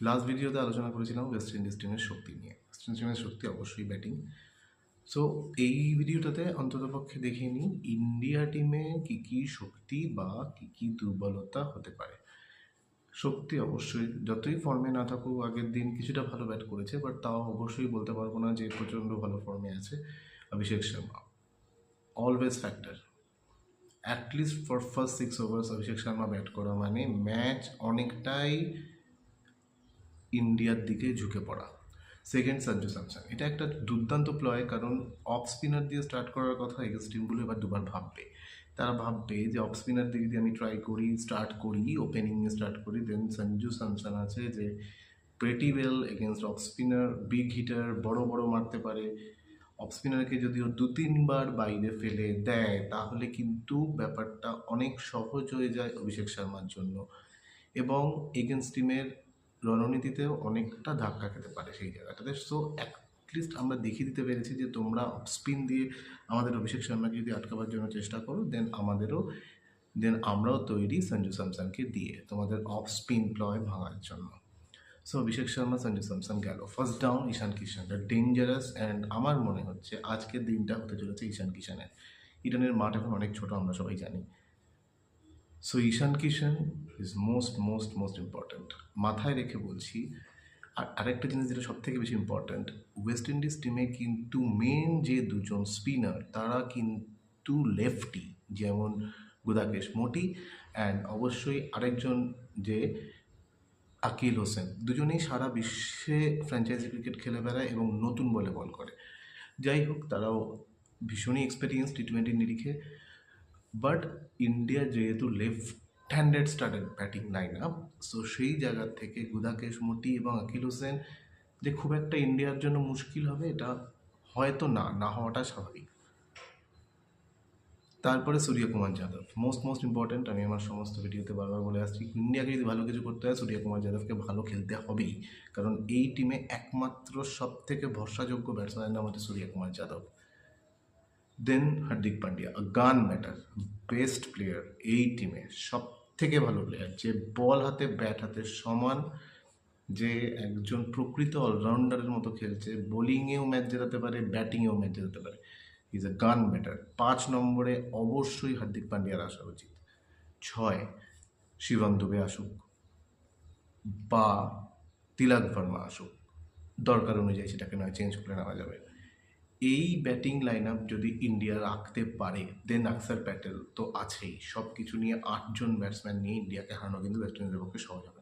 Last ভিডিওতে আলোচনা করেছিলাম ওয়েস্ট ইন্ডিজ টিমের শক্তি নিয়ে। ওয়েস্ট ইন্ডিজ টিমের শক্তি অবশ্যই ব্যাটিং। সো এই ভিডিওটাতে অন্ততপক্ষে দেখিয়ে নিই ইন্ডিয়া টিমে কী কী শক্তি বা কী কী দুর্বলতা হতে পারে। শক্তি অবশ্যই যতই ফর্মে না থাকুক, আগের দিন কিছুটা ভালো ব্যাট করেছে, বাট তাও অবশ্যই বলতে পারবো না যে প্রচণ্ড ভালো ফর্মে আছে Abhishek Sharma. Always factor. At least for first 6 overs Abhishek Sharma bat করা মানে ম্যাচ অনেকটাই ইন্ডিয়ার দিকে ঝুঁকে পড়া। সেকেন্ড, সঞ্জু স্যামসন। এটা একটা দুর্দান্ত প্লয়, কারণ অফ স্পিনার দিয়ে স্টার্ট করার কথা এগেন্স্ট টিমগুলো এবার দুবার ভাববে। তারা ভাববে যে অফ স্পিনার দিয়ে যদি আমি ট্রাই করি, স্টার্ট করি, ওপেনিংয়ে স্টার্ট করি, দেন সঞ্জু স্যামসন আছে যে pretty well against off spinner, big hitter, বড় বড় মারতে পারে। অফ স্পিনারকে যদি ও 2-3 বার বাইরে ফেলে দেয় তাহলে কিন্তু ব্যাপারটা অনেক সহজ হয়ে যায় অভিষেক শর্মার জন্য, এবং এগেন্স্ট টিমের রণনীতিতেও অনেকটা ধাক্কা খেতে পারে সেই জায়গাটাতে। সো অ্যাটলিস্ট আমরা দেখিয়ে দিতে পেরেছি যে তোমরা অফ স্পিন দিয়ে আমাদের অভিষেক শর্মাকে যদি আটকাবার জন্য চেষ্টা করো, দেন আমরাও তৈরি সঞ্জু স্যামসনকে দিয়ে তোমাদের অফ স্পিন প্লয় ভাঙার জন্য। সো অভিষেক শর্মা, সঞ্জু স্যামসন গেল। ফার্স্ট ডাউন ঈশান কিষানটা ডেঞ্জারাস, অ্যান্ড আমার মনে হচ্ছে আজকের দিনটা হতে চলেছে ঈশান কিষানের। ইডেনের মাঠ এখন অনেক ছোট, আমরা সবাই জানি। So Ishan Kishan is most most most important. মাথায় রেখে বলছি। আর আরেকটা জিনিস যেটা সব থেকে বেশি ইম্পর্ট্যান্ট, ওয়েস্ট ইন্ডিজ টিমে কিন্তু মেন যে দুজন স্পিনার তারা কিন্তু লেফটি, যেমন গুদাকেশ মোটি অ্যান্ড অবশ্যই আরেকজন যে আকিল হোসেন। দুজনেই সারা বিশ্বে ফ্র্যাঞ্চাইজি ক্রিকেট খেলে বেড়ায় এবং নতুন বলে বল করে। যাই হোক, তারাও ভীষণই এক্সপেরিয়েন্স টি-20 নিরিখে। বাট ইন্ডিয়া যেহেতু left handed started batting line up, so সেই জায়গা থেকে গুদাকেশ মোটি এবং আকিল হোসেন যে খুব একটা ইন্ডিয়ার জন্য মুশকিল হবে এটা হয়তো না হওয়াটা স্বাভাবিক। তারপরে সূর্যকুমার যাদব, মোস্ট ইম্পর্ট্যান্ট। আমি আমার সমস্ত ভিডিওতে বারবার বলে আসছি, ইন্ডিয়াকে যদি ভালো কিছু করতে হয় সূর্যকুমার যাদবকে ভালো খেলতে হবেই, কারণ এই টিমে একমাত্র সব থেকে ভরসাযোগ্য ব্যাটসম্যানের নাম হচ্ছে সূর্যকুমার যাদব। দেন হার্দিক পান্ডিয়া, গান ম্যাটার, বেস্ট প্লেয়ার এই টিমে, সব থেকে ভালো প্লেয়ার, যে বল হাতে ব্যাট হাতে সমান, যে একজন প্রকৃত অলরাউন্ডারের মতো খেলছে, বোলিংয়েও ম্যাচ জেতাতে পারে, ব্যাটিংয়েও ম্যাচ জেতাতে পারে। ইজ এ গান ম্যাটার। 5 নম্বরে অবশ্যই হার্দিক পান্ডিয়ার আসা উচিত। 6 শিবম দুবে আসুক বা তিলক ভার্মা আসুক, দরকার অনুযায়ী সেটাকে নয় চেঞ্জ করে নেওয়া যাবে। এই ব্যাটিং লাইন আপ যদি ইন্ডিয়া রাখতে পারে, দেন অক্ষর প্যাটেল তো আছেই। সব কিছু নিয়ে 8 জন ব্যাটসম্যান নিয়ে ইন্ডিয়াকে হারানো কিন্তু ওয়েস্ট ইন্ডিজের পক্ষে সহজ হবে না।